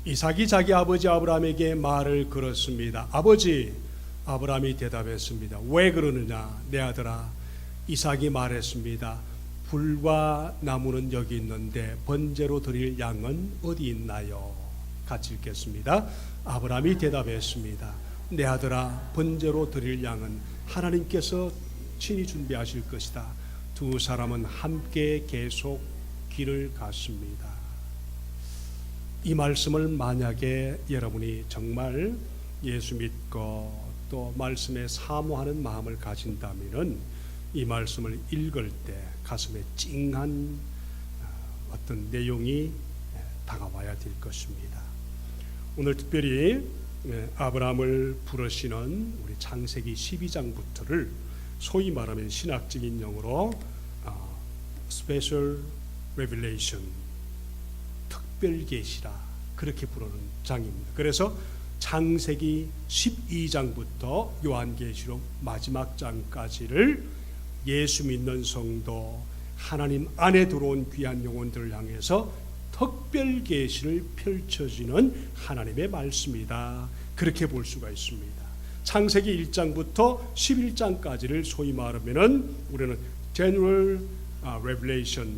이삭이 자기 아버지 아브라함에게 말을 걸었습니다. 아버지, 아브라함이 대답했습니다. 왜 그러느냐? 내 아들아, 이삭이 말했습니다. 불과 나무는 여기 있는데 번제로 드릴 양은 어디 있나요? 같이 읽겠습니다. 아브라함이 대답했습니다. 내 아들아, 번제로 드릴 양은 하나님께서 친히 준비하실 것이다. 두 사람은 함께 계속 길을 갔습니다. 이 말씀을 만약에 여러분이 정말 예수 믿고 또 말씀에 사모하는 마음을 가진다면 이 말씀을 읽을 때 가슴에 찡한 어떤 내용이 다가와야 될 것입니다. 오늘 특별히 아브라함을 부르시는 우리 창세기 12장부터를 소위 말하면 신학적인 용어로 Special Revelation, 특별 계시라 그렇게 부르는 장입니다. 그래서 창세기 12장부터 요한계시록 마지막 장까지를 예수 믿는 성도, 하나님 안에 들어온 귀한 영혼들을 향해서 특별 계시를 펼쳐지는 하나님의 말씀이다. 그렇게 볼 수가 있습니다. 창세기 1장부터 11장까지를 소위 말하면은 우리는 General Revelation,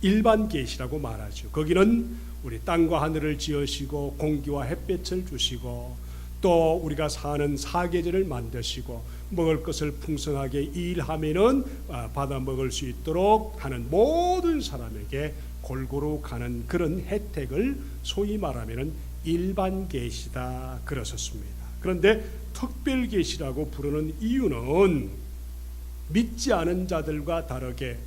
일반 계시라고 말하죠. 거기는 우리 땅과 하늘을 지으시고 공기와 햇볕을 주시고 또 우리가 사는 사계절을 만드시고 먹을 것을 풍성하게 일하면은 받아 먹을 수 있도록 하는 모든 사람에게 골고루 가는 그런 혜택을 소위 말하면은 일반 계시다 그러셨습니다. 그런데 특별 계시라고 부르는 이유는 믿지 않은 자들과 다르게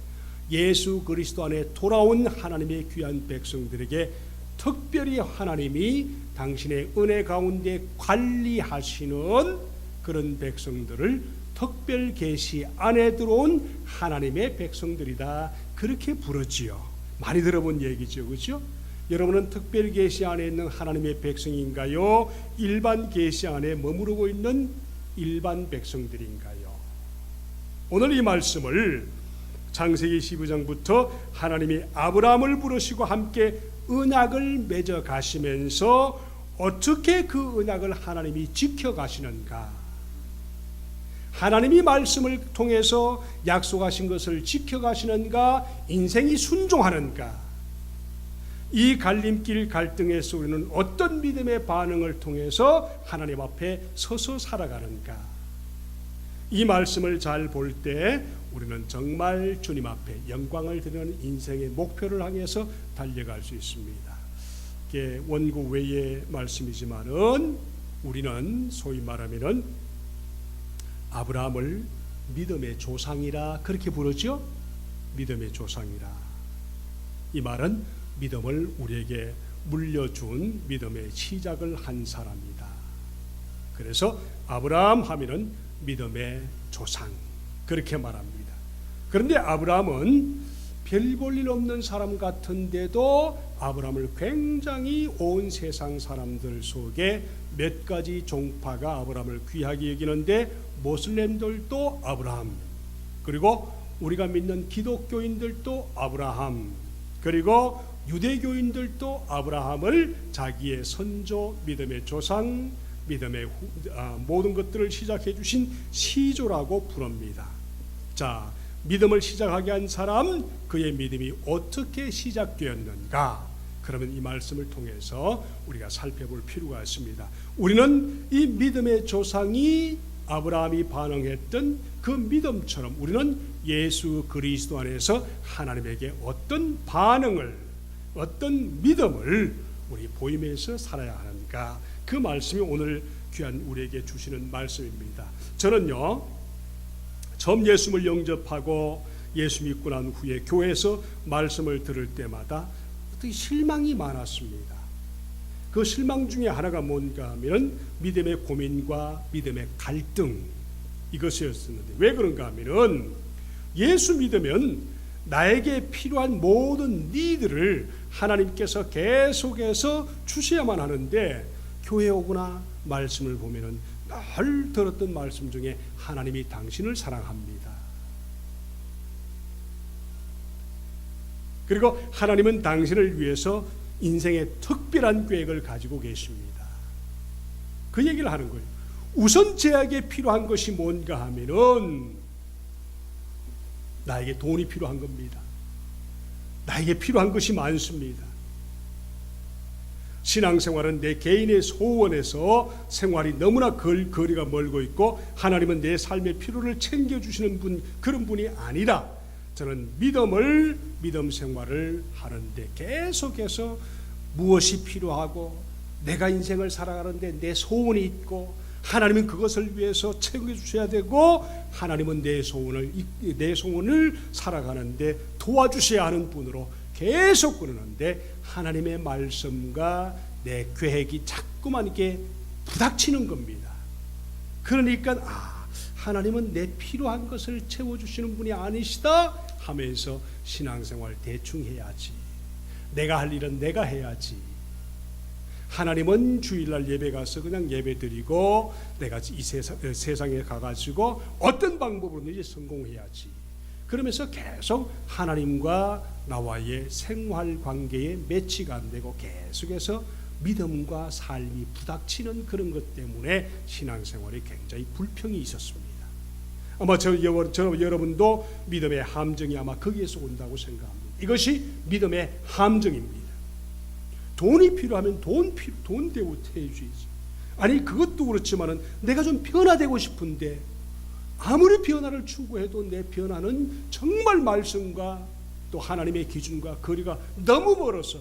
예수 그리스도 안에 돌아온 하나님의 귀한 백성들에게 특별히 하나님이 당신의 은혜 가운데 관리하시는 그런 백성들을 특별 계시 안에 들어온 하나님의 백성들이다 그렇게 부르지요. 많이 들어본 얘기죠, 그렇죠? 여러분은 특별 계시 안에 있는 하나님의 백성인가요? 일반 계시 안에 머무르고 있는 일반 백성들인가요? 오늘 이 말씀을 창세기 12장부터 하나님이 아브라함을 부르시고 함께 언약을 맺어 가시면서 어떻게 그 언약을 하나님이 지켜 가시는가, 하나님이 말씀을 통해서 약속하신 것을 지켜 가시는가, 인생이 순종하는가, 이 갈림길 갈등에서 우리는 어떤 믿음의 반응을 통해서 하나님 앞에 서서 살아가는가, 이 말씀을 잘 볼 때 우리는 정말 주님 앞에 영광을 드리는 인생의 목표를 향해서 달려갈 수 있습니다. 이게 원고 외의 말씀이지만은 우리는 소위 말하면은 아브라함을 믿음의 조상이라 그렇게 부르죠. 믿음의 조상이라. 이 말은 믿음을 우리에게 물려준 믿음의 시작을 한 사람이다. 그래서 아브라함 하면은 믿음의 조상 그렇게 말합니다. 그런데 아브라함은 별 볼 일 없는 사람 같은데도 아브라함을 굉장히 온 세상 사람들 속에 몇 가지 종파가 아브라함을 귀하게 여기는데 모슬렘들도 아브라함, 그리고 우리가 믿는 기독교인들도 아브라함, 그리고 유대교인들도 아브라함을 자기의 선조, 믿음의 조상, 믿음의 모든 것들을 시작해 주신 시조라고 부릅니다. 자, 믿음을 시작하게 한 사람, 그의 믿음이 어떻게 시작되었는가? 그러면 이 말씀을 통해서 우리가 살펴볼 필요가 있습니다. 우리는 이 믿음의 조상이 아브라함이 반응했던 그 믿음처럼 우리는 예수 그리스도 안에서 하나님에게 어떤 반응을, 어떤 믿음을 우리 보이면서 살아야 하는가? 그 말씀이 오늘 귀한 우리에게 주시는 말씀입니다. 저는요, 처음 예수를 영접하고 예수 믿고 난 후에 교회에서 말씀을 들을 때마다 어떻게 실망이 많았습니다. 그 실망 중에 하나가 뭔가 하면 믿음의 고민과 믿음의 갈등, 이것이었었는데 왜 그런가 하면 예수 믿으면 나에게 필요한 모든 니들을 하나님께서 계속해서 주셔야만 하는데 교회 오거나 말씀을 보면은 늘 들었던 말씀 중에 하나님이 당신을 사랑합니다. 그리고 하나님은 당신을 위해서 인생의 특별한 계획을 가지고 계십니다. 그 얘기를 하는 거예요. 우선 제에게 필요한 것이 뭔가 하면은 나에게 돈이 필요한 겁니다. 나에게 필요한 것이 많습니다. 신앙생활은 내 개인의 소원에서 생활이 너무나 거리가 멀고 있고, 하나님은 내 삶의 필요를 챙겨주시는 분, 그런 분이 아니라 저는 믿음 생활을 하는데 계속해서 무엇이 필요하고, 내가 인생을 살아가는데 내 소원이 있고, 하나님은 그것을 위해서 챙겨주셔야 되고, 하나님은 내 소원을 살아가는데 도와주셔야 하는 분으로 계속 그러는데, 하나님의 말씀과 내 계획이 자꾸만 이렇게 부닥치는 겁니다. 그러니까 하나님은 내 필요한 것을 채워주시는 분이 아니시다 하면서 신앙생활 대충 해야지, 내가 할 일은 내가 해야지, 하나님은 주일날 예배 가서 그냥 예배 드리고 내가 이 세상에 가가지고 어떤 방법으로든지 성공해야지, 그러면서 계속 하나님과 나와의 생활 관계에 매치가 안 되고 계속해서 믿음과 삶이 부닥치는 그런 것 때문에 신앙생활에 굉장히 불평이 있었습니다. 아마 여러분도 믿음의 함정이 아마 거기에서 온다고 생각합니다. 이것이 믿음의 함정입니다. 돈이 필요하면 돈 대우해주지. 아니, 그것도 그렇지만은 내가 좀 변화되고 싶은데 아무리 변화를 추구해도 내 변화는 정말 말씀과 또 하나님의 기준과 거리가 너무 멀어서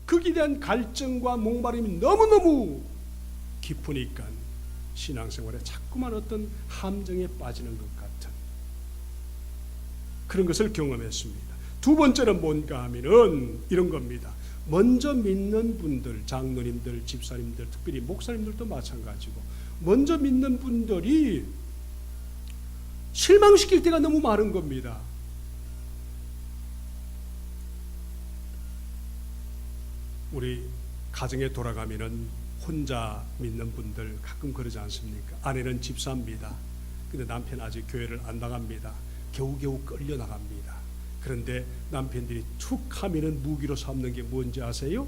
거기에 대한 갈증과 목마름이 너무너무 깊으니까 신앙생활에 자꾸만 어떤 함정에 빠지는 것 같은 그런 것을 경험했습니다. 두 번째는 뭔가 하면은 이런 겁니다. 먼저 믿는 분들, 장로님들, 집사님들, 특별히 목사님들도 마찬가지고, 먼저 믿는 분들이 실망시킬 때가 너무 많은 겁니다. 우리 가정에 돌아가면은 혼자 믿는 분들 가끔 그러지 않습니까? 아내는 집사입니다. 근데 남편 아직 교회를 안 나갑니다. 겨우겨우 끌려 나갑니다. 그런데 남편들이 툭 하면은 무기로 삼는 게 뭔지 아세요?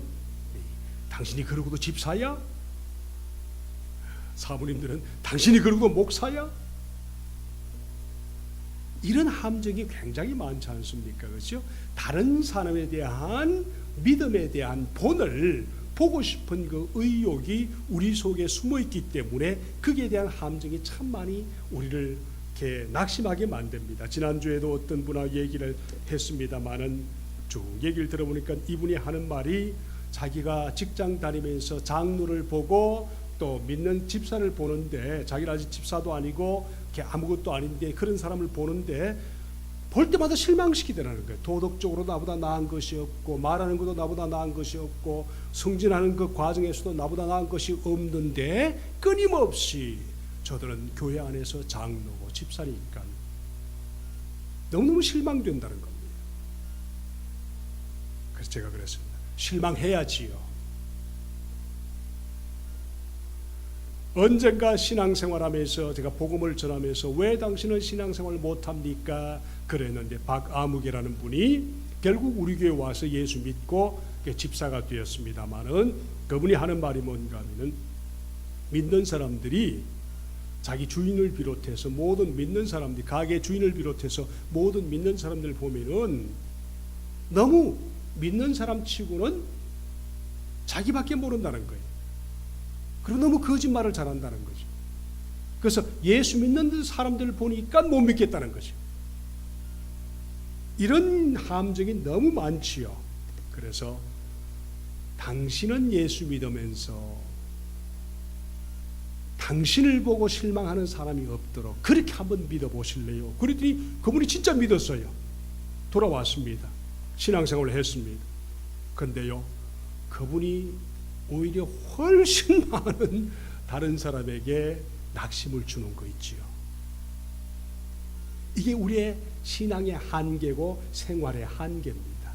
당신이 그러고도 집사야? 사모님들은 당신이 그러고 목사야? 이런 함정이 굉장히 많지 않습니까? 그렇죠? 다른 사람에 대한 믿음에 대한 본을 보고 싶은 그 의욕이 우리 속에 숨어 있기 때문에 거기에 대한 함정이 참 많이 우리를 이렇게 낙심하게 만듭니다. 지난주에도 어떤 분하고 얘기를 했습니다마는 쭉 얘기를 들어보니까 이분이 하는 말이, 자기가 직장 다니면서 장로를 보고 또 믿는 집사를 보는데, 자기는 아직 집사도 아니고 아무것도 아닌데 그런 사람을 보는데 볼 때마다 실망시키더라는 거예요. 도덕적으로 나보다 나은 것이 없고, 말하는 것도 나보다 나은 것이 없고, 승진하는 그 과정에서도 나보다 나은 것이 없는데 끊임없이 저들은 교회 안에서 장로고 집사니까 너무너무 실망된다는 겁니다. 그래서 제가 그랬습니다. 실망해야지요. 언젠가 신앙생활하면서 제가 복음을 전하면서 왜 당신은 신앙생활 못합니까? 그랬는데 박아무개라는 분이 결국 우리 교회 와서 예수 믿고 집사가 되었습니다마는, 그분이 하는 말이 뭔가 하면은, 믿는 사람들이 자기 주인을 비롯해서 모든 믿는 사람들이, 가게 주인을 비롯해서 모든 믿는 사람들 보면은 너무 믿는 사람 치고는 자기밖에 모른다는 거예요. 그리고 너무 거짓말을 잘한다는 거죠. 그래서 예수 믿는 사람들을 보니까 못 믿겠다는 거죠. 이런 함정이 너무 많지요. 그래서 당신은 예수 믿으면서 당신을 보고 실망하는 사람이 없도록 그렇게 한번 믿어보실래요? 그랬더니 그분이 진짜 믿었어요. 돌아왔습니다. 신앙생활을 했습니다. 그런데요, 그분이 오히려 훨씬 많은 다른 사람에게 낙심을 주는 거 있지요. 이게 우리의 신앙의 한계고 생활의 한계입니다.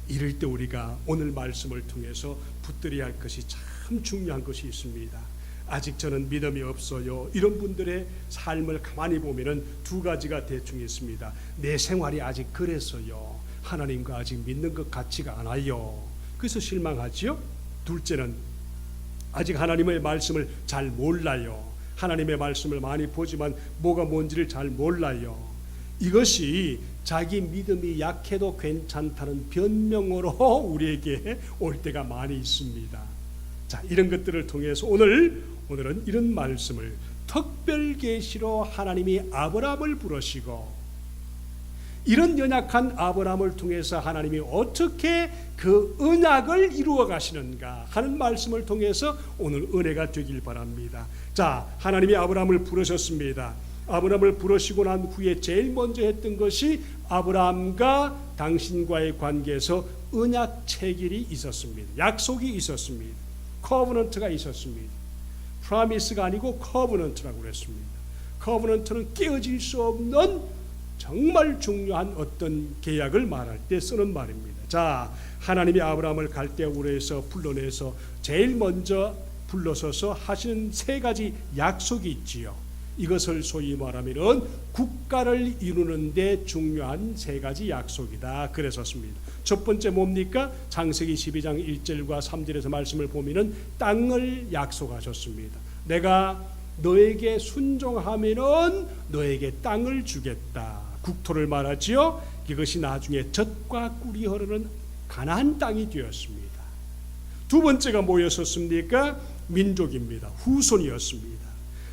이럴 때 우리가 오늘 말씀을 통해서 붙들어야 할 것이 참 중요한 것이 있습니다. 아직 저는 믿음이 없어요, 이런 분들의 삶을 가만히 보면은 두 가지가 대충 있습니다. 내 생활이 아직 그랬어요. 하나님과 아직 믿는 것 같지가 않아요. 그래서 실망하지요. 둘째는 아직 하나님의 말씀을 잘 몰라요. 하나님의 말씀을 많이 보지만 뭐가 뭔지를 잘 몰라요. 이것이 자기 믿음이 약해도 괜찮다는 변명으로 우리에게 올 때가 많이 있습니다. 자, 이런 것들을 통해서 오늘은 이런 말씀을 특별 계시로 하나님이 아브라함을 부르시고 이런 연약한 아브라함을 통해서 하나님이 어떻게 그 언약을 이루어 가시는가 하는 말씀을 통해서 오늘 은혜가 되길 바랍니다. 자, 하나님이 아브라함을 부르셨습니다. 아브라함을 부르시고 난 후에 제일 먼저 했던 것이 아브라함과 당신과의 관계에서 언약 체결이 있었습니다. 약속이 있었습니다. 커버넌트가 있었습니다. 프라미스가 아니고 커버넌트라고 그랬습니다. 커버넌트는 깨어질 수 없는 정말 중요한 어떤 계약을 말할 때 쓰는 말입니다. 자, 하나님이 아브라함을 갈대아우르에서 불러내서 제일 먼저 불러서서 하시는 세 가지 약속이 있지요. 이것을 소위 말하면은 국가를 이루는 데 중요한 세 가지 약속이다 그랬었습니다. 첫 번째 뭡니까? 창세기 12장 1절과 3절에서 말씀을 보면은 땅을 약속하셨습니다. 내가 너에게 순종하면은 너에게 땅을 주겠다. 국토를 말하지요. 이것이 나중에 젖과 꿀이 흐르는 가나안 땅이 되었습니다. 두 번째가 뭐였었습니까? 민족입니다. 후손이었습니다.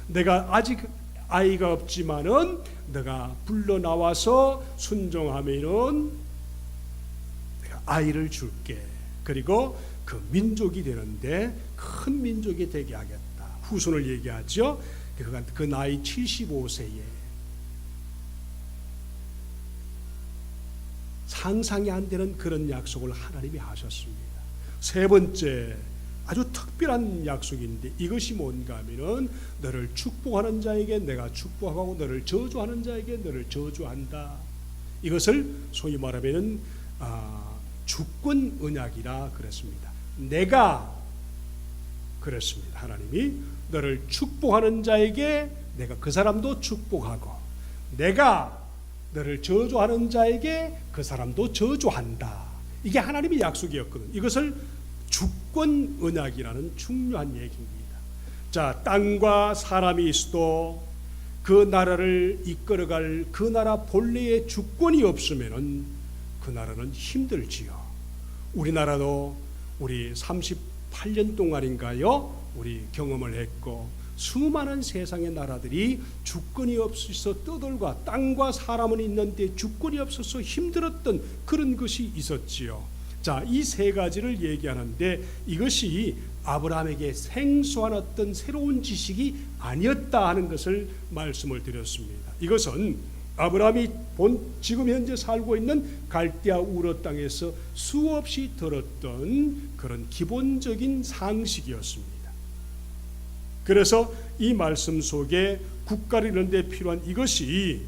내가 아직 아이가 없지만은 내가 불러 나와서 순종하면은 내가 아이를 줄게. 그리고 그 민족이 되는데 큰 민족이 되게 하겠다. 후손을 얘기하죠. 그 나이 75세에 상상이 안 되는 그런 약속을 하나님이 하셨습니다. 세 번째 아주 특별한 약속인데 이것이 뭔가 하면은 너를 축복하는 자에게 내가 축복하고 너를 저주하는 자에게 너를 저주한다. 이것을 소위 말하면은 주권 언약이라 그랬습니다. 내가 그랬습니다. 하나님이 너를 축복하는 자에게 내가 그 사람도 축복하고 내가 너를 저주하는 자에게 그 사람도 저주한다. 이게 하나님의 약속이었거든. 이것을 주권 언약이라는 중요한 얘기입니다. 자, 땅과 사람이 있어도 그 나라를 이끌어갈 그 나라 본래의 주권이 없으면은 그 나라는 힘들지요. 우리나라도 우리 38년 동안인가요? 우리 경험을 했고 수많은 세상의 나라들이 주권이 없어서 떠돌과 땅과 사람은 있는데 주권이 없어서 힘들었던 그런 것이 있었지요. 자, 이 세 가지를 얘기하는데 이것이 아브라함에게 생소한 어떤 새로운 지식이 아니었다 하는 것을 말씀을 드렸습니다. 이것은 아브라함이 지금 현재 살고 있는 갈대아 우르 땅에서 수없이 들었던 그런 기본적인 상식이었습니다. 그래서 이 말씀 속에 국가를 이루는 데 필요한 이것이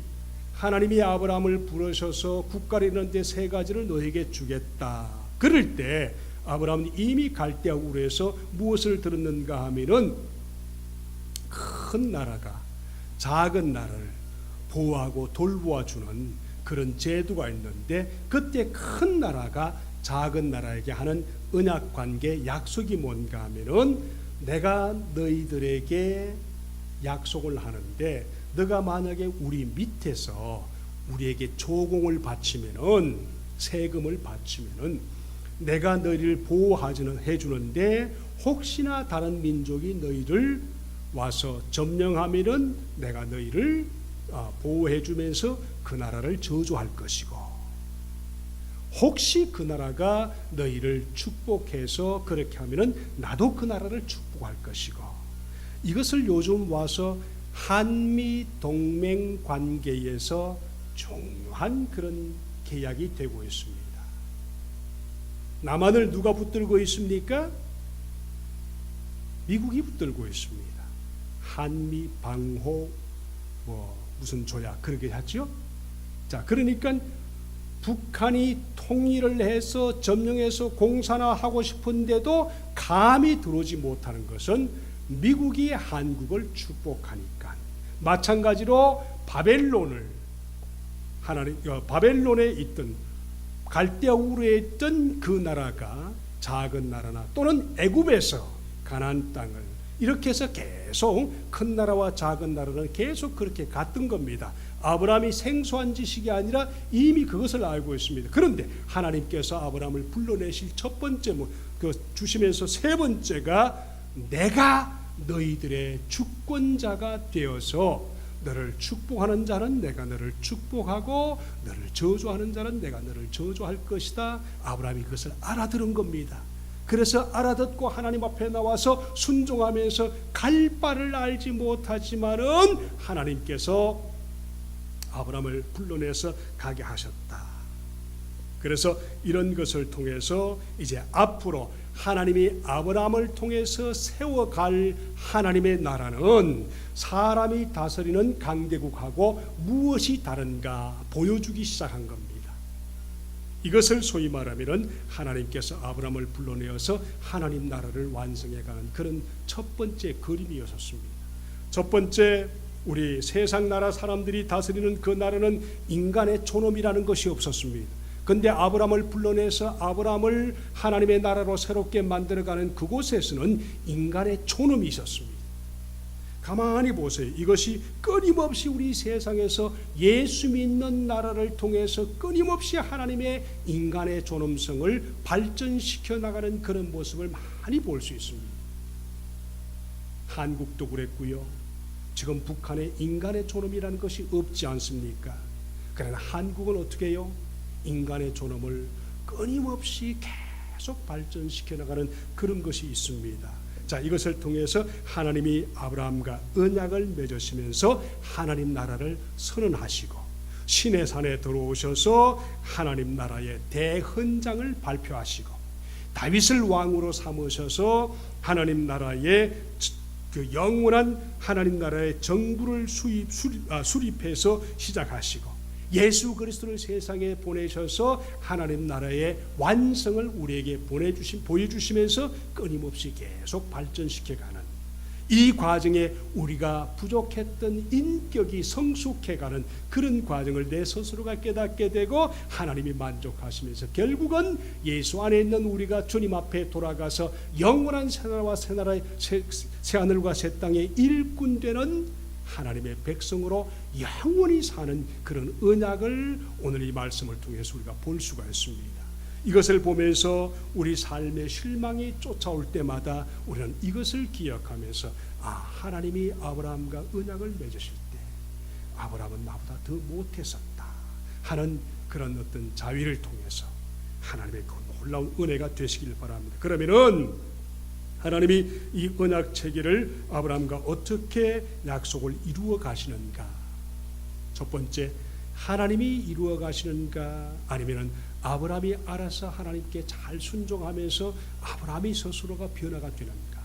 하나님이 아브라함을 부르셔서 국가를 이루는 데 세 가지를 너에게 주겠다. 그럴 때 아브라함은 이미 갈대아 우르에서 무엇을 들었는가 하면은 큰 나라가 작은 나라를 보호하고 돌보아주는 그런 제도가 있는데 그때 큰 나라가 작은 나라에게 하는 언약 관계 약속이 뭔가 하면은 내가 너희들에게 약속을 하는데 너가 만약에 우리 밑에서 우리에게 조공을 바치면은 세금을 바치면은 내가 너희를 보호해 주는데 혹시나 다른 민족이 너희를 와서 점령하면은 내가 너희를 보호해 주면서 그 나라를 저주할 것이고 혹시 그 나라가 너희를 축복해서 그렇게 하면은 나도 그 나라를 축복할 것이고 이것을 요즘 와서 한미 동맹 관계에서 중요한 그런 계약이 되고 있습니다. 남한을 누가 붙들고 있습니까? 미국이 붙들고 있습니다. 한미 방호 무슨 조약 그렇게 하죠. 자, 그러니까 북한이 통일을 해서 점령해서 공산화하고 싶은데도 감히 들어오지 못하는 것은 미국이 한국을 축복하니까. 마찬가지로 바벨론에 있던 갈대아 우르에 있던 그 나라가 작은 나라나 또는 애굽에서 가나안 땅을 이렇게 해서 계속 큰 나라와 작은 나라는 계속 그렇게 갔던 겁니다. 아브라함이 생소한 지식이 아니라 이미 그것을 알고 있습니다. 그런데 하나님께서 아브라함을 불러내실 첫 번째 주시면서 세 번째가 내가 너희들의 주권자가 되어서 너를 축복하는 자는 내가 너를 축복하고 너를 저주하는 자는 내가 너를 저주할 것이다. 아브라함이 그것을 알아들은 겁니다. 그래서 알아듣고 하나님 앞에 나와서 순종하면서 갈 바를 알지 못하지만은 하나님께서 아브라함을 불러내서 가게 하셨다. 그래서 이런 것을 통해서 이제 앞으로 하나님이 아브라함을 통해서 세워갈 하나님의 나라는 사람이 다스리는 강대국하고 무엇이 다른가 보여주기 시작한 겁니다. 이것을 소위 말하면 하나님께서 아브라함을 불러내어서 하나님 나라를 완성해가는 그런 첫 번째 그림이었습니다. 첫 번째, 우리 세상 나라 사람들이 다스리는 그 나라는 인간의 존엄이라는 것이 없었습니다. 근데 아브라함을 불러내서 아브라함을 하나님의 나라로 새롭게 만들어가는 그곳에서는 인간의 존엄이 있었습니다. 가만히 보세요. 이것이 끊임없이 우리 세상에서 예수 믿는 나라를 통해서 끊임없이 하나님의 인간의 존엄성을 발전시켜 나가는 그런 모습을 많이 볼 수 있습니다. 한국도 그랬고요. 지금 북한에 인간의 존엄이라는 것이 없지 않습니까? 그러나 한국은 어떻게 해요? 인간의 존엄을 끊임없이 계속 발전시켜 나가는 그런 것이 있습니다. 자, 이것을 통해서 하나님이 아브라함과 언약을 맺으시면서 하나님 나라를 선언하시고 시내 산에 들어오셔서 하나님 나라의 대헌장을 발표하시고 다윗을 왕으로 삼으셔서 하나님 나라의 그 영원한 하나님 나라의 정부를 수립해서 시작하시고 예수 그리스도를 세상에 보내셔서 하나님 나라의 완성을 우리에게 보여주시면서 끊임없이 계속 발전시켜가는 이 과정에 우리가 부족했던 인격이 성숙해가는 그런 과정을 내 스스로가 깨닫게 되고 하나님이 만족하시면서 결국은 예수 안에 있는 우리가 주님 앞에 돌아가서 영원한 새하늘과 새 땅의 일꾼 되는 하나님의 백성으로 영원히 사는 그런 언약을 오늘 이 말씀을 통해서 우리가 볼 수가 있습니다. 이것을 보면서 우리 삶의 실망이 쫓아올 때마다 우리는 이것을 기억하면서 하나님이 아브라함과 언약을 맺으실 때 아브라함은 나보다 더 못했었다 하는 그런 어떤 자위를 통해서 하나님의 그 놀라운 은혜가 되시길 바랍니다. 그러면은 하나님이 이 언약 체계를 아브라함과 어떻게 약속을 이루어 가시는가? 첫 번째, 하나님이 이루어 가시는가? 아니면은 아브라함이 알아서 하나님께 잘 순종하면서 아브라함이 스스로가 변화가 되는가?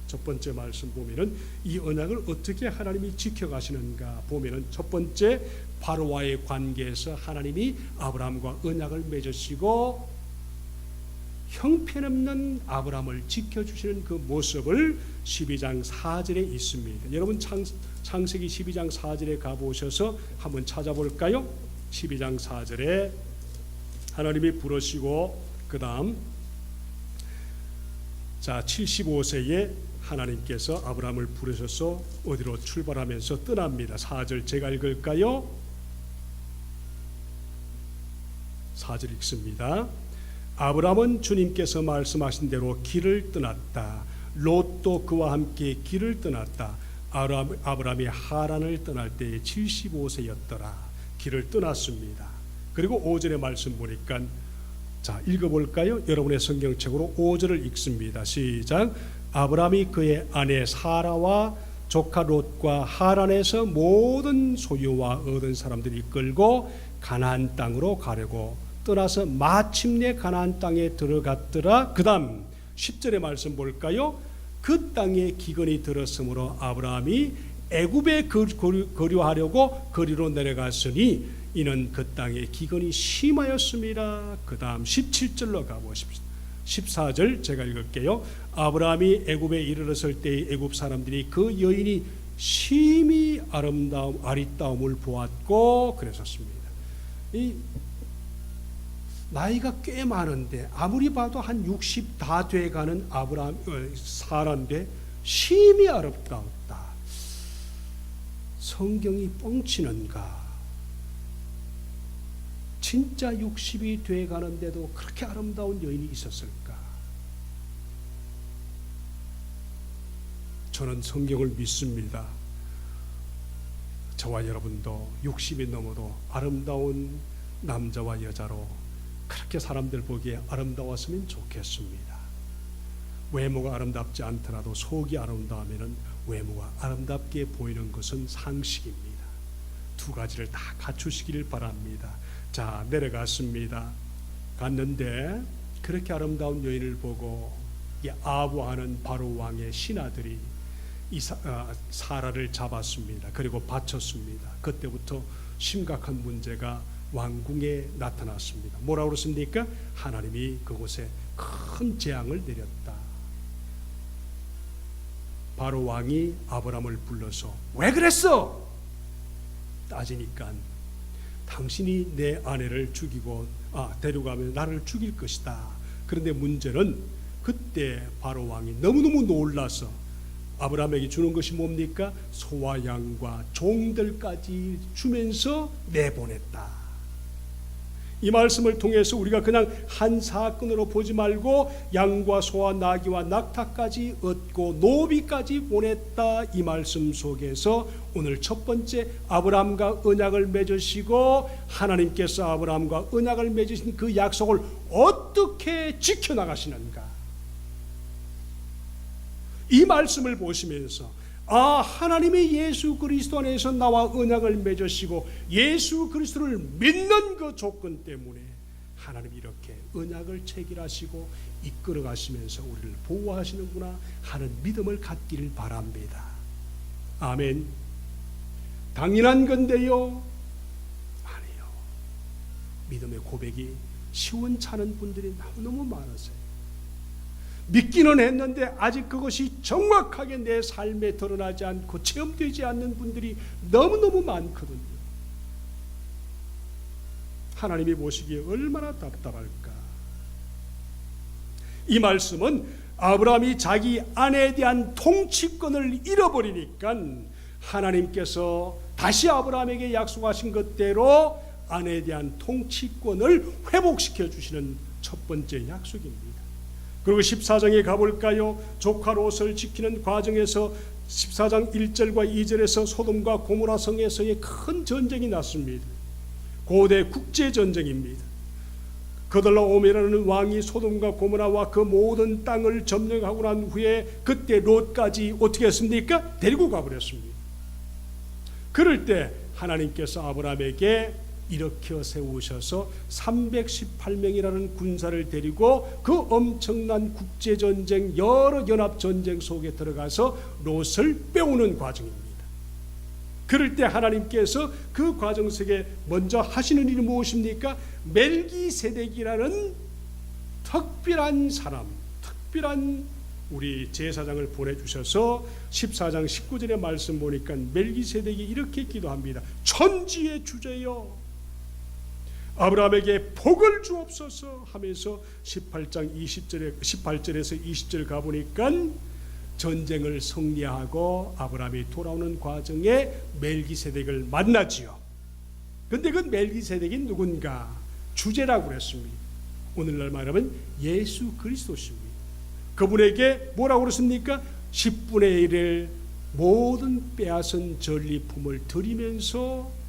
첫 번째 말씀 보면은 이 언약을 어떻게 하나님이 지켜가시는가 보면은 첫 번째, 바로와의 관계에서 하나님이 아브라함과 언약을 맺으시고 형편없는 아브라함을 지켜주시는 그 모습을 12장 4절에 있습니다. 여러분 창세기 12장 4절에 가보셔서 한번 찾아볼까요? 12장 4절에 하나님이 부르시고 그 다음 75세에 하나님께서 아브라함을 부르셔서 어디로 출발하면서 떠납니다. 4절 제가 읽을까요? 4절 읽습니다. 아브라함은 주님께서 말씀하신 대로 길을 떠났다. 롯도 그와 함께 길을 떠났다. 아브라함이 하란을 떠날 때에 75세였더라. 길을 떠났습니다. 그리고 5절의 말씀 보니까 읽어볼까요? 여러분의 성경책으로 5절을 읽습니다. 시작. 아브라함이 그의 아내 사라와 조카 롯과 하란에서 모든 소유와 얻은 사람들이 이끌고 가나안 땅으로 가려고 떠나서 마침내 가나안 땅에 들어갔더라. 그 다음 10절의 말씀 볼까요? 그 땅에 기근이 들었으므로 아브라함이 애굽에 거류하려고 거리로 내려갔으니 이는 그 땅에 기근이 심하였습니다. 그 다음 17절로 가보십시오. 14절 제가 읽을게요. 아브라함이 애굽에 이르렀을 때 애굽 사람들이 그 여인이 심히 아리따움을 보았고 그랬었습니다. 나이가 꽤 많은데 아무리 봐도 한 60 다 돼가는 사라인데 심히 아름다웠다. 성경이 뻥치는가? 진짜 60이 돼가는데도 그렇게 아름다운 여인이 있었을까? 저는 성경을 믿습니다. 저와 여러분도 60이 넘어도 아름다운 남자와 여자로 그렇게 사람들 보기에 아름다웠으면 좋겠습니다. 외모가 아름답지 않더라도 속이 아름다우면 외모가 아름답게 보이는 것은 상식입니다. 두 가지를 다 갖추시기를 바랍니다. 자, 내려갔습니다. 갔는데 그렇게 아름다운 여인을 보고 이 아부하는 바로 왕의 신하들이 이 사라를 잡았습니다. 그리고 바쳤습니다. 그때부터 심각한 문제가 왕궁에 나타났습니다. 뭐라고 그랬습니까? 하나님이 그곳에 큰 재앙을 내렸다. 바로 왕이 아브람을 불러서 왜 그랬어? 따지니까 당신이 내 아내를 죽이고 데려가면 나를 죽일 것이다. 그런데 문제는 그때 바로 왕이 너무너무 놀라서 아브라함에게 주는 것이 뭡니까? 소와 양과 종들까지 주면서 내보냈다. 이 말씀을 통해서 우리가 그냥 한 사건으로 보지 말고 양과 소와 나귀와 낙타까지 얻고 노비까지 보냈다. 이 말씀 속에서 오늘 첫 번째 아브라함과 언약을 맺으시고 하나님께서 아브라함과 언약을 맺으신 그 약속을 어떻게 지켜나가시는가? 이 말씀을 보시면서 하나님이 예수 그리스도 안에서 나와 언약을 맺으시고 예수 그리스도를 믿는 그 조건 때문에 하나님이 이렇게 언약을 체결하시고 이끌어 가시면서 우리를 보호하시는구나 하는 믿음을 갖기를 바랍니다. 아멘. 당연한 건데요? 아니요. 믿음의 고백이 시원찮은 분들이 너무 많으세요. 믿기는 했는데 아직 그것이 정확하게 내 삶에 드러나지 않고 체험되지 않는 분들이 너무너무 많거든요. 하나님이 보시기에 얼마나 답답할까. 이 말씀은 아브라함이 자기 아내에 대한 통치권을 잃어버리니까 하나님께서 다시 아브라함에게 약속하신 것대로 아내에 대한 통치권을 회복시켜 주시는 첫 번째 약속입니다. 그리고 14장에 가볼까요? 조카 롯을 지키는 과정에서 14장 1절과 2절에서 소돔과 고모라 성에서의 큰 전쟁이 났습니다. 고대 국제전쟁입니다. 그들라오메라는 왕이 소돔과 고모라와 그 모든 땅을 점령하고 난 후에 그때 롯까지 어떻게 했습니까? 데리고 가버렸습니다. 그럴 때 하나님께서 아브라함에게 일으켜 세우셔서 318명이라는 군사를 데리고 그 엄청난 국제전쟁 여러 연합전쟁 속에 들어가서 롯을 빼오는 과정입니다. 그럴 때 하나님께서 그 과정 속에 먼저 하시는 일이 무엇입니까? 멜기세덱이라는 특별한 사람, 특별한 우리 제사장을 보내주셔서 14장 19절의 말씀 보니까 멜기세덱이 이렇게 기도합니다. 천지의 주제여 아브라함에게 복을 주옵소서 하면서 18절에서 20절 가보니까 전쟁을 승리하고 아브라함이 돌아오는 과정에 멜기세덱을 만나지요. 그런데 그 멜기세덱이 누군가? 주제라고 그랬습니다. 오늘날 말하면 예수 그리스도십니다. 그분에게 뭐라고 그랬습니까? 10분의 1을 모든 빼앗은 전리품을 드리면서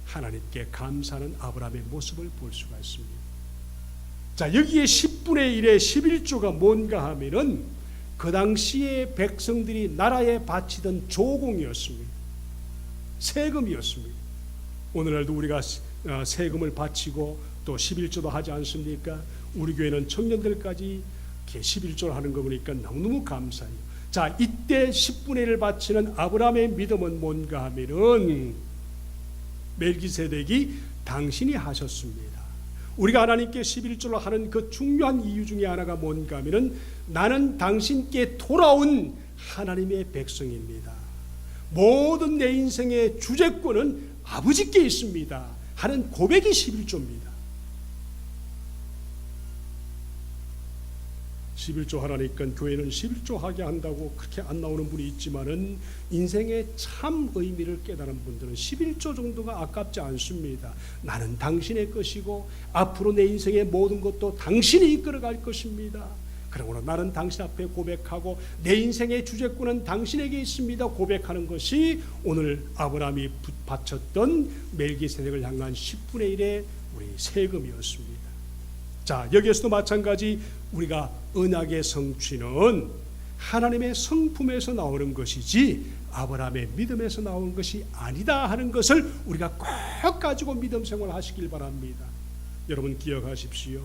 하나님께 감사하는 아브라함의 모습을 볼 수가 있습니다. 자, 여기에 10분의 1의 11조가 뭔가 하면은 그 당시에 백성들이 나라에 바치던 조공이었습니다. 세금이었습니다. 오늘날도 우리가 세금을 바치고 또 11조도 하지 않습니까? 우리 교회는 청년들까지 11조를 하는 거 보니까 너무너무 감사해요. 자, 이때 10분의 1을 바치는 아브라함의 믿음은 뭔가 하면은 멜기세덱이 당신이 하셨습니다. 우리가 하나님께 11조를 하는 그 중요한 이유 중에 하나가 뭔가 하면은 나는 당신께 돌아온 하나님의 백성입니다. 모든 내 인생의 주재권은 아버지께 있습니다 하는 고백이 11조입니다. 11조 하라니까 교회는 11조 하게 한다고 그렇게 안 나오는 분이 있지만은 인생의 참 의미를 깨달은 분들은 11조 정도가 아깝지 않습니다. 나는 당신의 것이고 앞으로 내 인생의 모든 것도 당신이 이끌어갈 것입니다. 그러므로 나는 당신 앞에 고백하고 내 인생의 주재권은 당신에게 있습니다. 고백하는 것이 오늘 아브라함이 바쳤던 멜기세덱을 향한 10분의 1의 우리 세금이었습니다. 자, 여기에서도 마찬가지 우리가 언약의 성취는 하나님의 성품에서 나오는 것이지 아브라함의 믿음에서 나오는 것이 아니다 하는 것을 우리가 꼭 가지고 믿음 생활하시길 바랍니다. 여러분 기억하십시오.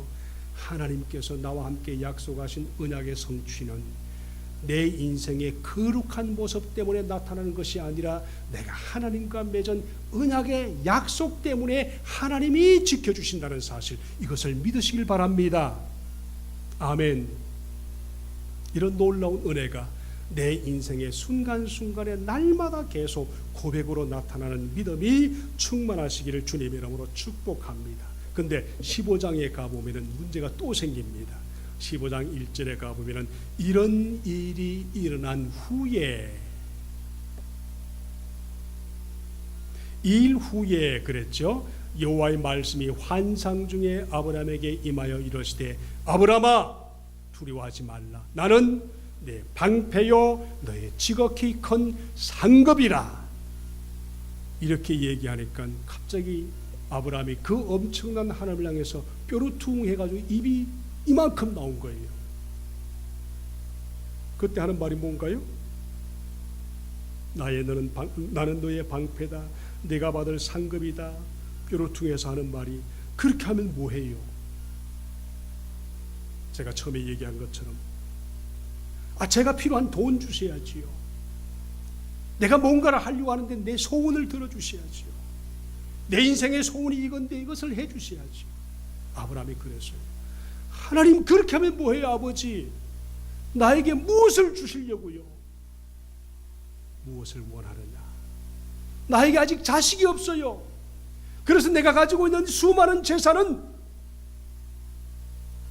하나님께서 나와 함께 약속하신 언약의 성취는 내 인생의 거룩한 모습 때문에 나타나는 것이 아니라 내가 하나님과 맺은 언약의 약속 때문에 하나님이 지켜주신다는 사실, 이것을 믿으시길 바랍니다. 아멘. 이런 놀라운 은혜가 내 인생의 순간순간에 날마다 계속 고백으로 나타나는 믿음이 충만하시기를 주님의 이름으로 축복합니다. 근데 15장에 가보면 문제가 또 생깁니다. 15장 1절에 가보면 이런 일이 일어난 후에, 일 후에 그랬죠. 여호와의 말씀이 환상 중에 아브라함에게 임하여 이르시되 아브라함아 두려워하지 말라. 나는 내 방패요 너의 지극히 큰 상급이라. 이렇게 얘기하니까 갑자기 아브라함이 그 엄청난 하나님을 향해서 뾰루퉁해가지고 입이 이만큼 나온 거예요. 그때 하는 말이 뭔가요? 나는 너의 방패다. 내가 받을 상급이다. 뾰루퉁해서 하는 말이, 그렇게 하면 뭐해요? 제가 처음에 얘기한 것처럼 제가 필요한 돈 주셔야지요. 내가 뭔가를 하려고 하는데 내 소원을 들어주셔야지요. 내 인생의 소원이 이건데 이것을 해주셔야지요. 아브라함이 그랬어요. 하나님 그렇게 하면 뭐해요 아버지? 나에게 무엇을 주시려고요? 무엇을 원하느냐? 나에게 아직 자식이 없어요. 그래서 내가 가지고 있는 수많은 재산은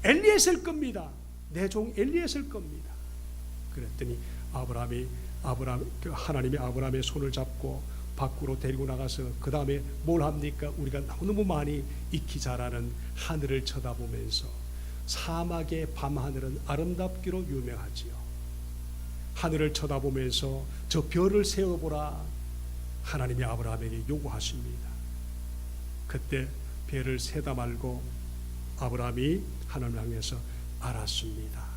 엘리에셀 겁니다. 내 종 엘리에셀 겁니다. 그랬더니 하나님이 아브라함의 손을 잡고 밖으로 데리고 나가서 그 다음에 뭘 합니까? 우리가 너무 많이 익히 잘 아는 하늘을 쳐다보면서, 사막의 밤하늘은 아름답기로 유명하지요. 하늘을 쳐다보면서 저 별을 세어보라. 하나님이 아브라함에게 요구하십니다. 그때 별을 세다 말고 아브라함이 하나님을 향해서 알았습니다.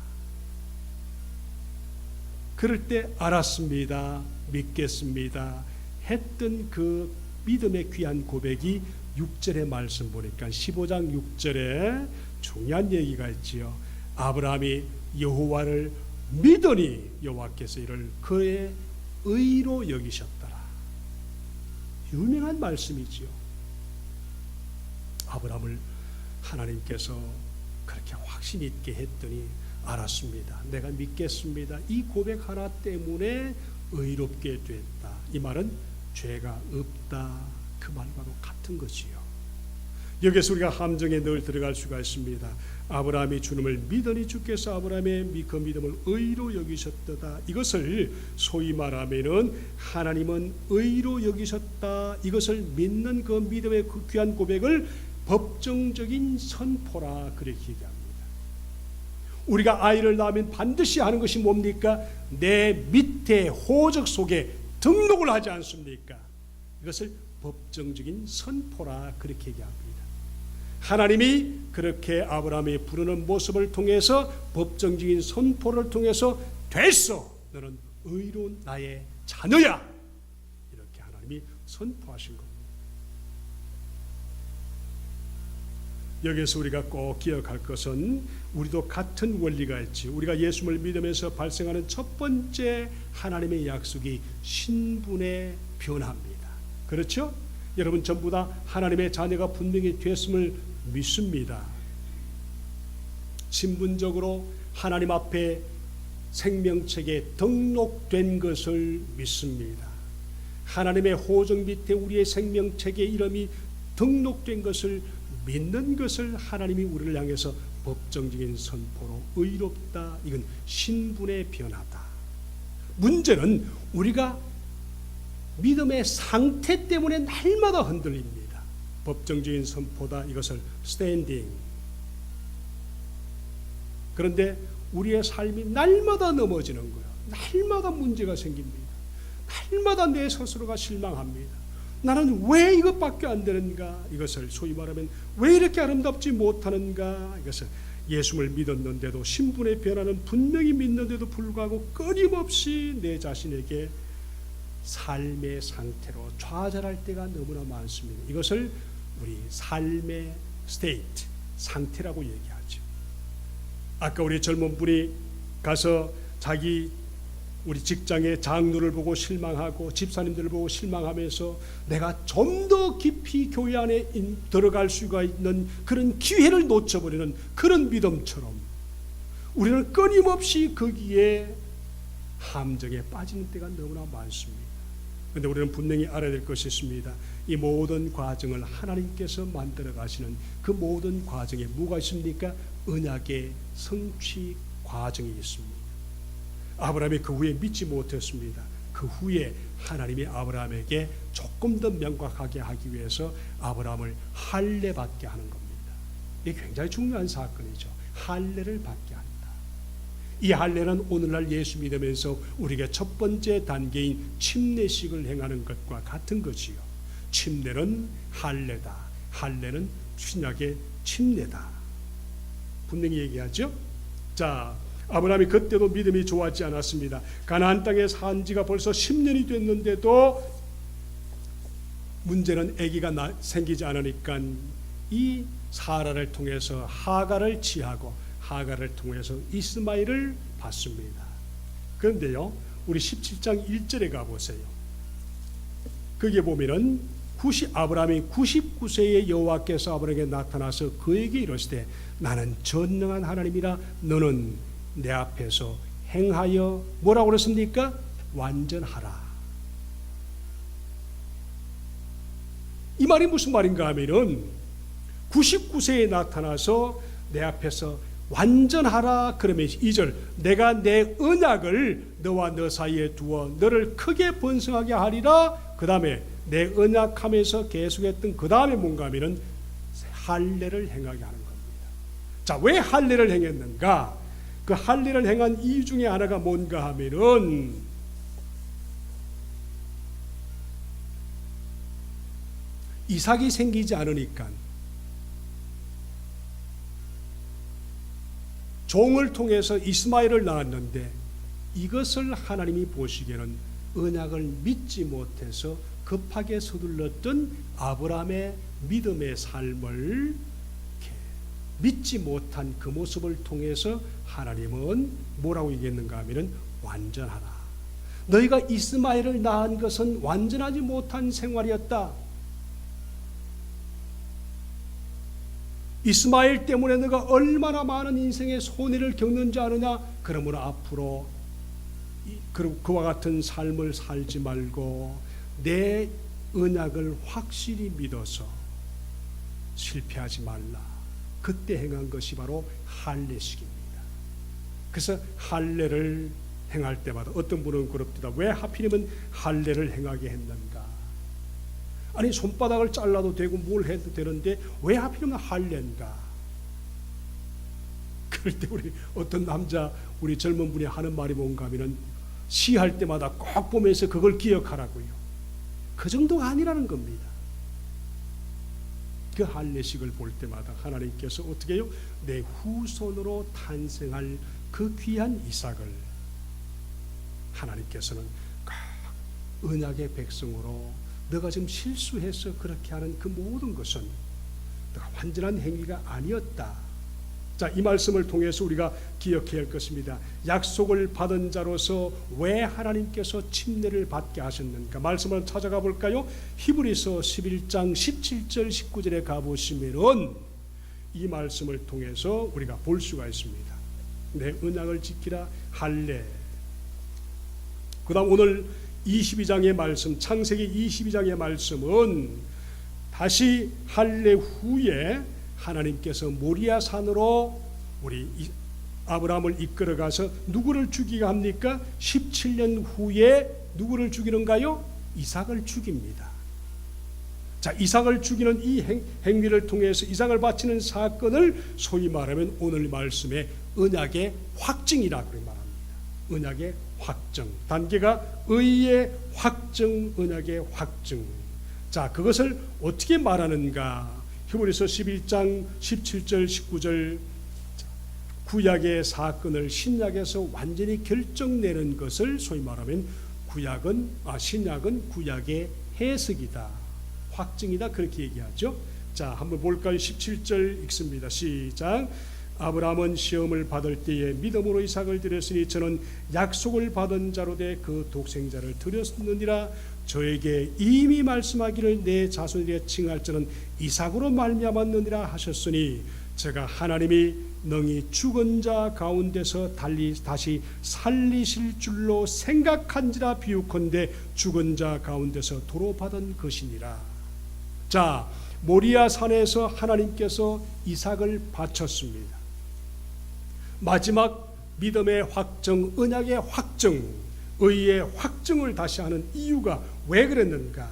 그럴 때 알았습니다, 믿겠습니다 했던 그 믿음의 귀한 고백이 6절의 말씀 보니까 15장 6절에 중요한 얘기가 있지요. 아브라함이 여호와를 믿으니 여호와께서 이를 그의 의로 여기셨더라. 유명한 말씀이지요. 아브라함을 하나님께서 그렇게 확신 있게 했더니 알았습니다. 내가 믿겠습니다. 이 고백 하나 때문에 의롭게 됐다. 이 말은 죄가 없다. 그 말과도 같은 것이요. 여기서 우리가 함정에 늘 들어갈 수가 있습니다. 아브라함이 주님을 믿으니 주께서 아브라함의 그 믿음을 의로 여기셨다. 이것을 소위 말하면은 하나님은 의로 여기셨다. 이것을 믿는 그 믿음의 그 귀한 고백을 법정적인 선포라 그렇게 얘기합니다. 우리가 아이를 낳으면 반드시 하는 것이 뭡니까? 내 밑에 호적 속에 등록을 하지 않습니까? 이것을 법정적인 선포라 그렇게 얘기합니다. 하나님이 그렇게 아브라함이 부르는 모습을 통해서 법정적인 선포를 통해서 됐어, 너는 의로운 나의 자녀야, 이렇게 하나님이 선포하신 겁니다. 여기서 우리가 꼭 기억할 것은 우리도 같은 원리가 있지. 우리가 예수를 믿으면서 발생하는 첫 번째 하나님의 약속이 신분의 변화입니다. 그렇죠? 여러분 전부 다 하나님의 자녀가 분명히 됐음을 믿습니다. 신분적으로 하나님 앞에 생명책에 등록된 것을 믿습니다. 하나님의 호적 밑에 우리의 생명책에 이름이 등록된 것을 믿는 것을 하나님이 우리를 향해서 법정적인 선포로 의롭다. 이건 신분의 변화다. 문제는 우리가 믿음의 상태 때문에 날마다 흔들립니다. 법정적인 선포다. 이것을 스탠딩. 그런데 우리의 삶이 날마다 넘어지는 거예요. 날마다 문제가 생깁니다. 날마다 내 스스로가 실망합니다. 나는 왜 이것밖에 안 되는가? 이것을 소위 말하면 왜 이렇게 아름답지 못하는가? 이것을 예수를 믿었는데도 신분의 변화는 분명히 믿는데도 불구하고 끊임없이 내 자신에게 삶의 상태로 좌절할 때가 너무나 많습니다. 이것을 우리 삶의 스테이트, 상태라고 얘기하죠. 아까 우리 젊은 분이 가서 우리 직장의 장로를 보고 실망하고 집사님들을 보고 실망하면서 내가 좀 더 깊이 교회 안에 들어갈 수가 있는 그런 기회를 놓쳐버리는 그런 믿음처럼 우리는 끊임없이 거기에 함정에 빠지는 때가 너무나 많습니다. 그런데 우리는 분명히 알아야 될 것이 있습니다. 이 모든 과정을 하나님께서 만들어 가시는 그 모든 과정에 뭐가 있습니까? 언약의 성취 과정이 있습니다. 아브라함이 그 후에 믿지 못했습니다. 그 후에 하나님이 아브라함에게 조금 더 명확하게 하기 위해서 아브라함을 할례 받게 하는 겁니다. 이게 굉장히 중요한 사건이죠. 할례를 받게 한다. 이 할례는 오늘날 예수 믿으면서 우리에게 첫 번째 단계인 침례식을 행하는 것과 같은 것이요. 침례는 할례다. 할례는 신약의 침례다. 분명히 얘기하죠. 자, 아브라함이 그때도 믿음이 좋았지 않았습니다. 가나안 땅에 산 지가 벌써 10년이 됐는데도 문제는 아기가 생기지 않으니까 이 사라를 통해서 하갈을 취하고 하갈을 통해서 이스마엘을 받습니다. 그런데요, 우리 17장 1절에 가보세요. 거기에 보면은 아브라함이 99세의 여호와께서 아브라함에게 나타나서 그에게 이르시되 나는 전능한 하나님이라 너는 내 앞에서 행하여 뭐라고 그랬습니까? 완전하라. 이 말이 무슨 말인가 하면은 99세에 나타나서 내 앞에서 완전하라 그러면 2절 내가 내 언약을 너와 너 사이에 두어 너를 크게 번성하게 하리라. 그 다음에 내 언약하면서 계속했던 그 다음에 뭔가 하면은 할례를 행하게 하는 겁니다. 자, 왜 할례를 행했는가? 그 할례를 행한 이유 중에 하나가 뭔가 하면은 이삭이 생기지 않으니까 종을 통해서 이스마엘을 낳았는데 이것을 하나님이 보시기에는 언약을 믿지 못해서 급하게 서둘렀던 아브라함의 믿음의 삶을 믿지 못한 그 모습을 통해서 하나님은 뭐라고 얘기했는가 하면은 완전하라. 너희가 이스마엘을 낳은 것은 완전하지 못한 생활이었다. 이스마엘 때문에 너가 얼마나 많은 인생의 손해를 겪는지 아느냐? 그러므로 앞으로 그와 같은 삶을 살지 말고 내 언약을 확실히 믿어서 실패하지 말라. 그때 행한 것이 바로 할례식입니다. 그래서 할례를 행할 때마다 어떤 분은 그럽니다. 왜 하필이면 할례를 행하게 했는가? 아니 손바닥을 잘라도 되고 뭘 해도 되는데 왜 하필이면 할례인가? 그럴 때 우리 어떤 남자 우리 젊은 분이 하는 말이 뭔가 하면은 시할 때마다 꼭 보면서 그걸 기억하라고요. 그 정도가 아니라는 겁니다. 그 할례식을 볼 때마다 하나님께서 어떻게 해요? 내 후손으로 탄생할 그 귀한 이삭을 하나님께서는 꼭 언약의 백성으로 너가 지금 실수해서 그렇게 하는 그 모든 것은 너가 완전한 행위가 아니었다. 자, 이 말씀을 통해서 우리가 기억해야 할 것입니다. 약속을 받은 자로서 왜 하나님께서 침례를 받게 하셨는가? 말씀을 찾아가 볼까요? 히브리서 11장 17절 19절에 가보시면은 이 말씀을 통해서 우리가 볼 수가 있습니다. 내 언약을 지키라 할례. 그 다음 오늘 22장의 말씀, 창세기 22장의 말씀은 다시 할례 후에 하나님께서 모리아산으로 우리 아브라함을 이끌어가서 누구를 죽이게 합니까? 17년 후에 누구를 죽이는가요? 이삭을 죽입니다. 자, 이삭을 죽이는 이 행위를 통해서 이삭을 바치는 사건을 소위 말하면 오늘 말씀의 언약의 확증이라고 말합니다. 언약의 확증. 단계가 의의 확증, 언약의 확증. 자, 그것을 어떻게 말하는가? 히브리서 11장 17절 19절 구약의 사건을 신약에서 완전히 결정내는 것을 소위 말하면 신약은 구약의 해석이다. 확증이다 그렇게 얘기하죠. 자, 한번 볼까요? 17절 읽습니다. 시작. 아브라함은 시험을 받을 때에 믿음으로 이삭을 드렸으니 저는 약속을 받은 자로 돼 그 독생자를 드렸느니라. 저에게 이미 말씀하기를 내 자손이라 칭할 자는 이삭으로 말미암았느니라 하셨으니 제가 하나님이 능히 죽은 자 가운데서 다시 살리실 줄로 생각한지라 비유컨대 죽은 자 가운데서 도로 받은 것이니라. 자, 모리아 산에서 하나님께서 이삭을 바쳤습니다. 마지막 믿음의 확정, 언약의 확정, 의의 확정을 다시 하는 이유가 왜 그랬는가?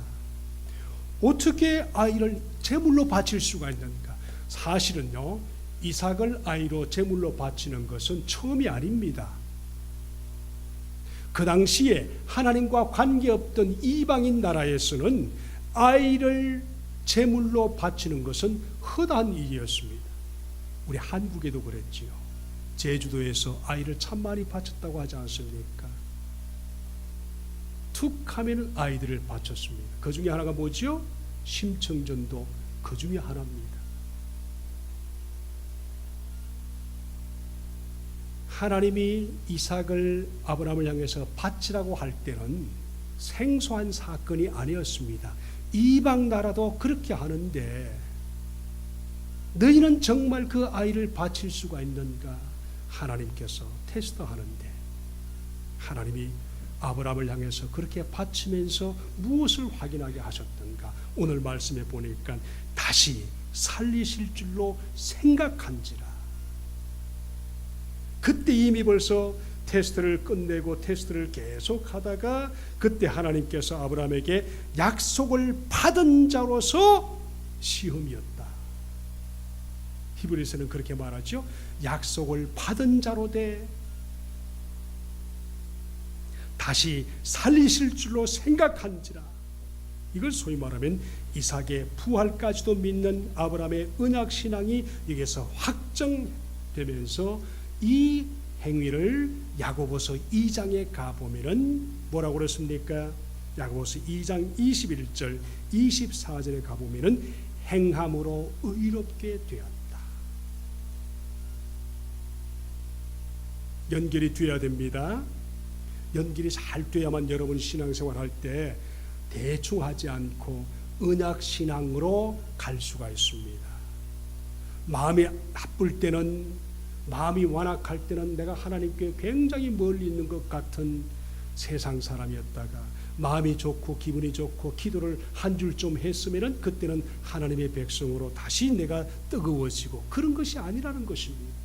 어떻게 아이를 제물로 바칠 수가 있는가? 사실은요, 이삭을 아이로 제물로 바치는 것은 처음이 아닙니다. 그 당시에 하나님과 관계없던 이방인 나라에서는 아이를 제물로 바치는 것은 흔한 일이었습니다. 우리 한국에도 그랬지요. 제주도에서 아이를 참 많이 바쳤다고 하지 않습니까? 툭 하면 아이들을 바쳤습니다. 그 중에 하나가 뭐지요? 심청전도 그 중에 하나입니다. 하나님이 이삭을 아브라함을 향해서 바치라고 할 때는 생소한 사건이 아니었습니다. 이방 나라도 그렇게 하는데 너희는 정말 그 아이를 바칠 수가 있는가? 하나님께서 테스트하는데 하나님이 아브라함을 향해서 그렇게 바치면서 무엇을 확인하게 하셨던가? 오늘 말씀에 보니까 다시 살리실 줄로 생각한지라. 그때 이미 벌써 테스트를 끝내고 테스트를 계속 하다가 그때 하나님께서 아브라함에게 약속을 받은 자로서 시험이었다. 히브리서는 그렇게 말하죠. 약속을 받은 자로 돼 다시 살리실 줄로 생각한지라. 이걸 소위 말하면 이삭의 부활까지도 믿는 아브라함의 언약신앙이 여기서 확정되면서 이 행위를 야고보서 2장에 가보면은 뭐라고 그랬습니까? 야고보서 2장 21절 24절에 가보면은 행함으로 의롭게 되었다. 연결이 돼야 됩니다. 연결이 잘 돼야만 여러분 신앙생활 할 때 대충 하지 않고 언약신앙으로 갈 수가 있습니다. 마음이 나쁠 때는, 마음이 완악할 때는 내가 하나님께 굉장히 멀리 있는 것 같은 세상 사람이었다가 마음이 좋고 기분이 좋고 기도를 한 줄 좀 했으면은 그때는 하나님의 백성으로 다시 내가 뜨거워지고, 그런 것이 아니라는 것입니다.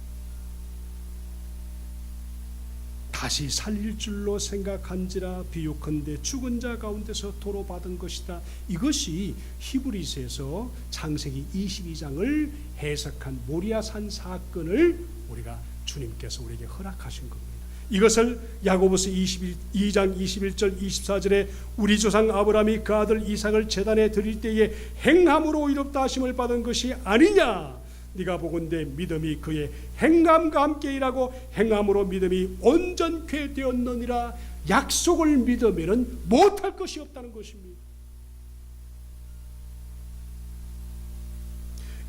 다시 살릴 줄로 생각한지라 비유컨대 죽은 자 가운데서 도로 받은 것이다. 이것이 히브리서에서 창세기 22장을 해석한 모리아산 사건을 우리가 주님께서 우리에게 허락하신 겁니다. 이것을 야고보서 2장 21절 24절에 우리 조상 아브라함이 그 아들 이삭을 제단에 드릴 때에 행함으로 의롭다 하심을 받은 것이 아니냐. 네가 보건대 믿음이 그의 행함과 함께 일하고 행함으로 믿음이 온전케 되었느니라. 약속을 믿으면 못할 것이 없다는 것입니다.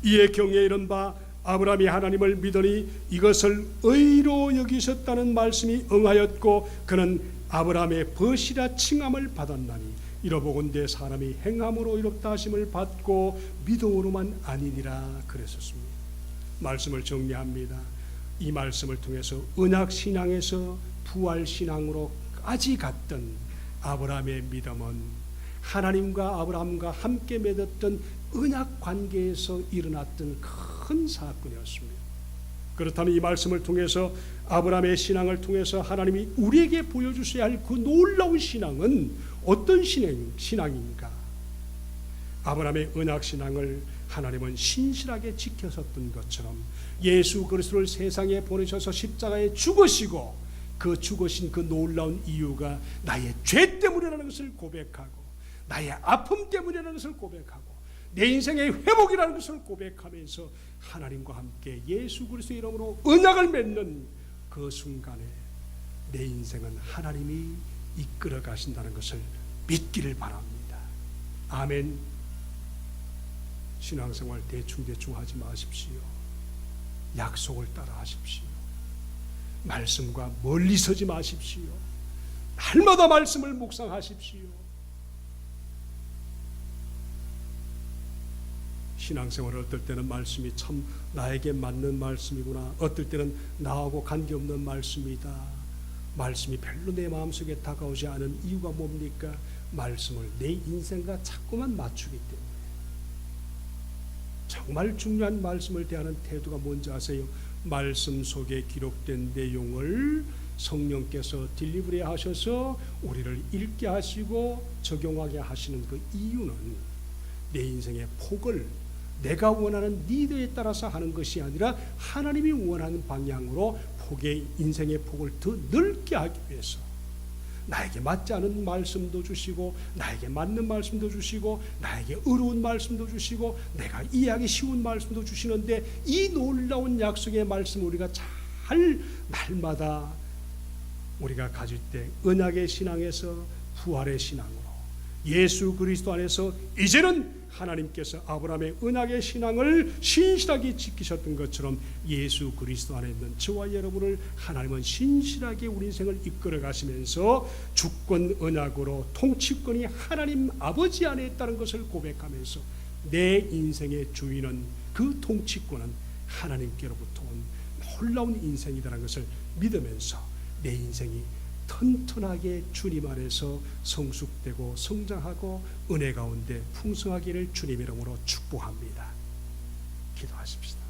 이에 경에 이른 바 아브라함이 하나님을 믿으니 이것을 의로 여기셨다는 말씀이 응하였고 그는 아브라함의 벗이라 칭함을 받았나니 이러보건대 사람이 행함으로 의롭다 하심을 받고 믿음으로만 아니니라 그랬었습니다. 말씀을 정리합니다. 이 말씀을 통해서 언약신앙에서 부활신앙으로까지 갔던 아브라함의 믿음은 하나님과 아브라함과 함께 맺었던 언약관계에서 일어났던 큰 사건이었습니다. 그렇다면 이 말씀을 통해서 아브라함의 신앙을 통해서 하나님이 우리에게 보여주셔야 할 그 놀라운 신앙은 어떤 신앙인가? 아브라함의 언약신앙을 하나님은 신실하게 지켰었던 것처럼 예수 그리스도를 세상에 보내셔서 십자가에 죽으시고 그 죽으신 그 놀라운 이유가 나의 죄 때문이라는 것을 고백하고 나의 아픔 때문이라는 것을 고백하고 내 인생의 회복이라는 것을 고백하면서 하나님과 함께 예수 그리스도의 이름으로 언약을 맺는 그 순간에 내 인생은 하나님이 이끌어 가신다는 것을 믿기를 바랍니다. 아멘. 신앙생활 대충 하지 마십시오. 약속을 따라 하십시오. 말씀과 멀리 서지 마십시오. 날마다 말씀을 묵상하십시오. 신앙생활을 어떨 때는 말씀이 참 나에게 맞는 말씀이구나, 어떨 때는 나하고 관계없는 말씀이다, 말씀이 별로 내 마음속에 다가오지 않은 이유가 뭡니까? 말씀을 내 인생과 자꾸만 맞추기 때문에. 정말 중요한 말씀을 대하는 태도가 뭔지 아세요? 말씀 속에 기록된 내용을 성령께서 딜리브리 하셔서 우리를 읽게 하시고 적용하게 하시는 그 이유는 내 인생의 폭을 내가 원하는 니드에 따라서 하는 것이 아니라 하나님이 원하는 방향으로 인생의 폭을 더 넓게 하기 위해서 나에게 맞지 않은 말씀도 주시고 나에게 맞는 말씀도 주시고 나에게 어려운 말씀도 주시고 내가 이해하기 쉬운 말씀도 주시는데 이 놀라운 약속의 말씀을 우리가 잘 날마다 우리가 가질 때 언약의 신앙에서 부활의 신앙으로 예수 그리스도 안에서 이제는 하나님께서 아브라함의 언약의 신앙을 신실하게 지키셨던 것처럼 예수 그리스도 안에 있는 저와 여러분을 하나님은 신실하게 우리 인생을 이끌어 가시면서 주권 언약으로 통치권이 하나님 아버지 안에 있다는 것을 고백하면서 내 인생의 주인은 그 통치권은 하나님께로부터 온 놀라운 인생이라는 것을 믿으면서 내 인생이 튼튼하게 주님 안에서 성숙되고 성장하고 은혜 가운데 풍성하기를 주님 이름으로 축복합니다. 기도하십시다.